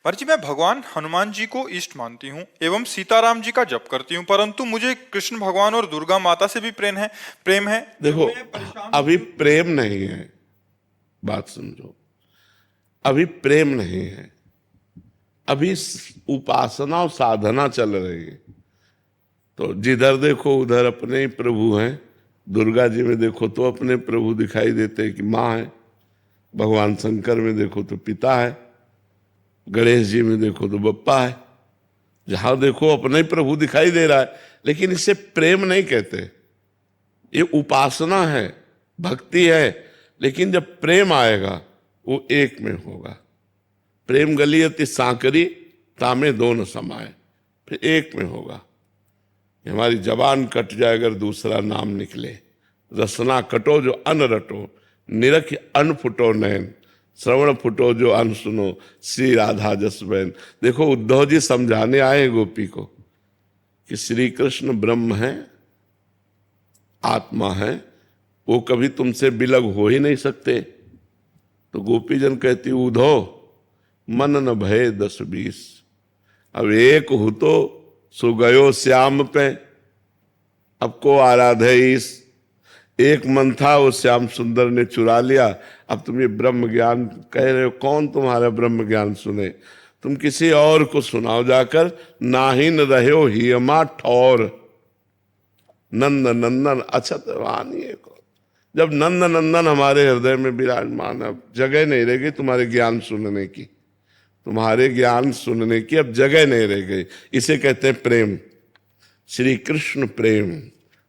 जी मैं भगवान हनुमान जी को इष्ट मानती हूँ एवं सीताराम जी का जप करती हूँ, परंतु मुझे कृष्ण भगवान और दुर्गा माता से भी प्रेम है। देखो, मैं परेशान अभी हूँ। प्रेम नहीं है। बात समझो, अभी प्रेम नहीं है। अभी उपासना और साधना चल रही है। तो जिधर देखो उधर अपने ही प्रभु हैं। दुर्गा जी में देखो तो अपने प्रभु दिखाई देते हैं कि माँ है। भगवान शंकर में देखो तो पिता है। गणेश जी में देखो तो बप्पा है। जहां देखो अपने ही प्रभु दिखाई दे रहा है। लेकिन इसे प्रेम नहीं कहते। ये उपासना है, भक्ति है। लेकिन जब प्रेम आएगा वो एक में होगा। प्रेम गलियति सांकरी तामे दोन समाए, फिर एक में होगा। हमारी जबान कट जाए अगर दूसरा नाम निकले। रसना कटो जो अन रटो, निरख अन फुटो नैन, श्रवण फुटो जो अन सुनो, श्री राधा जस बैन। देखो, उद्धव जी समझाने आए गोपी को कि श्री कृष्ण ब्रह्म है, आत्मा है, वो कभी तुमसे बिलग हो ही नहीं सकते। तो गोपीजन कहती उद्धव मन न भय 10-20। अब एक हो तो सो गयो श्याम पे, अब को आराधे ईस। एक मन था वो श्याम सुंदर ने चुरा लिया। अब तुम ये ब्रह्म ज्ञान कह रहे हो, कौन तुम्हारा ब्रह्म ज्ञान सुने? तुम किसी और को सुनाओ जाकर। नाहिन रहो हियमा ठौर, नंद नंदन अछत वानिए को। जब नंद नंदन हमारे हृदय में विराजमान, अब जगह नहीं रह गई तुम्हारे ज्ञान सुनने की। तुम्हारे ज्ञान सुनने की अब जगह नहीं रह गई। इसे कहते हैं प्रेम। श्री कृष्ण प्रेम,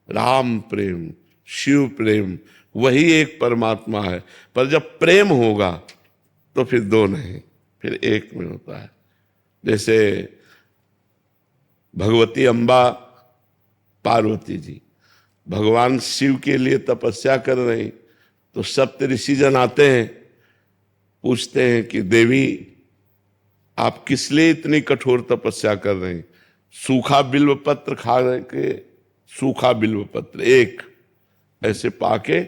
राम प्रेम, शिव प्रेम, वही एक परमात्मा है। पर जब प्रेम होगा तो फिर दो नहीं, फिर एक में होता है। जैसे भगवती अम्बा, पार्वती जी भगवान शिव के लिए तपस्या कर रही, तो सप्त ऋषिजन आते हैं, पूछते हैं कि देवी आप किस लिए इतनी कठोर तपस्या कर रही? सूखा बिल्व पत्र खा के, सूखा बिल्व पत्र एक ऐसे पाके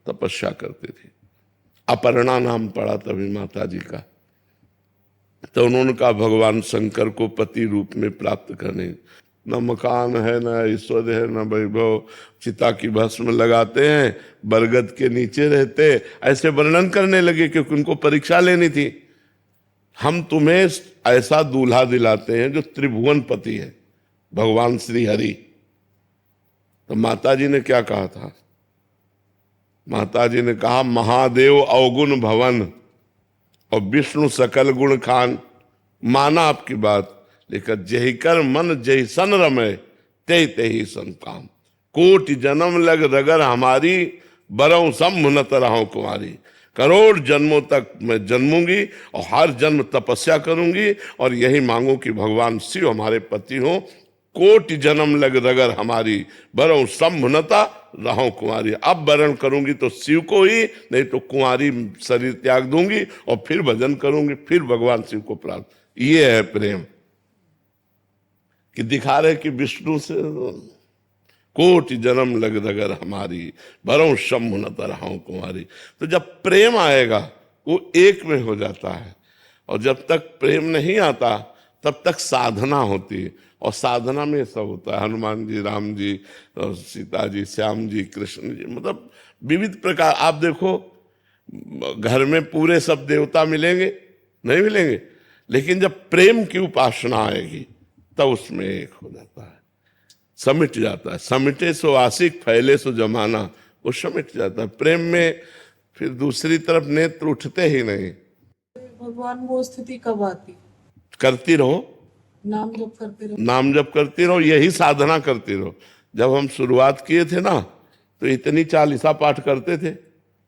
तपस्या करते थे। अपर्णा नाम पड़ा तभी माता जी का। तो उन्होंने कहा भगवान शंकर को पति रूप में प्राप्त करने, न मकान है, न ऐश्वर्य है, न वैभव, चिता की भस्म लगाते हैं, बरगद के नीचे रहते, ऐसे वर्णन करने लगे क्योंकि उनको परीक्षा लेनी थी। हम तुम्हें ऐसा दूल्हा दिलाते हैं जो त्रिभुवन पति है, भगवान श्री हरि। तो माता जी ने क्या कहा था? माता जी ने कहा महादेव अवगुण भवन और विष्णु सकल गुण खान। माना आपकी बात, लेकिन जही कर मन जही सन रमय, ते ही सन काम। कोटि जन्म लग रगर हमारी, बरऊ सम्मुनत रहो कुमारी। करोड़ जन्मों तक मैं जन्मूंगी और हर जन्म तपस्या करूंगी और यही मांगू कि भगवान शिव हमारे पति हो। कोटि जन्म लग रगर हमारी, बरऊ सम्मुनता रहो कुमारी। अब वरण करूंगी तो शिव को ही, नहीं तो कुंवारी शरीर त्याग दूंगी और फिर भजन करूंगी, फिर भगवान शिव को प्राप्त। ये है प्रेम। कि दिखा रहे कि विष्णु से कोटि जन्म लग रगर हमारी, भरों शंभु न तरहाओ कुमारी। तो जब प्रेम आएगा वो एक में हो जाता है। और जब तक प्रेम नहीं आता तब तक साधना होती है। और साधना में सब होता है। हनुमान जी, राम जी, सीता जी, श्याम जी, कृष्ण जी, मतलब विविध प्रकार। आप देखो घर में पूरे सब देवता मिलेंगे? नहीं मिलेंगे। लेकिन जब प्रेम की उपासना आएगी तब उसमें एक हो जाता है, समिट जाता है। समिटे सो आशिक, फैले सो जमाना, वो समिट जाता है प्रेम में। फिर दूसरी तरफ नेत्र उठते ही नहीं। भगवान वो स्थिति कब आती? करती रहो, नाम जप करते रहो। नाम जप करती रहो, यही साधना करती रहो। जब हम शुरुआत किए थे ना, तो इतनी चालीसा पाठ करते थे।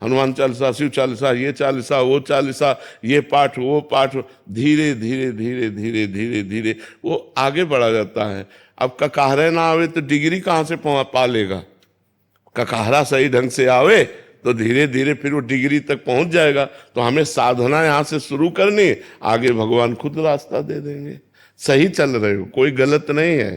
हनुमान चालीसा, शिव चालीसा, ये चालीसा, वो चालीसा, ये पाठ, वो पाठ। धीरे धीरे धीरे धीरे धीरे धीरे वो आगे बढ़ा जाता है। अब ककाहरे ना आवे तो डिग्री कहाँ से पा लेगा? ककाहरा सही ढंग से आवे तो धीरे धीरे फिर वो डिग्री तक पहुंच जाएगा। तो हमें साधना यहाँ से शुरू करनी, आगे भगवान खुद रास्ता दे देंगे। सही चल रहे हो, कोई गलत नहीं है।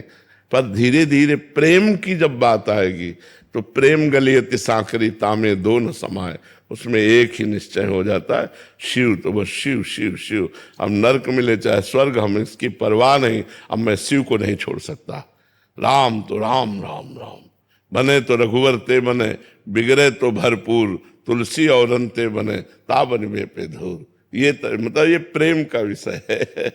पर धीरे धीरे प्रेम की जब बात आएगी तो प्रेम गलियति सांकरी तामे दो न समाए। उसमें एक ही निश्चय हो जाता है, शिव तो बस शिव शिव शिव। अब नरक मिले चाहे स्वर्ग, हम इसकी परवाह नहीं, अब मैं शिव को नहीं छोड़ सकता। राम तो राम राम राम, बने तो रघुवर ते बने, बिगड़े तो भरपूर, तुलसी और अंते बने, ताबन में पे धूर। ये मतलब ये प्रेम का विषय है।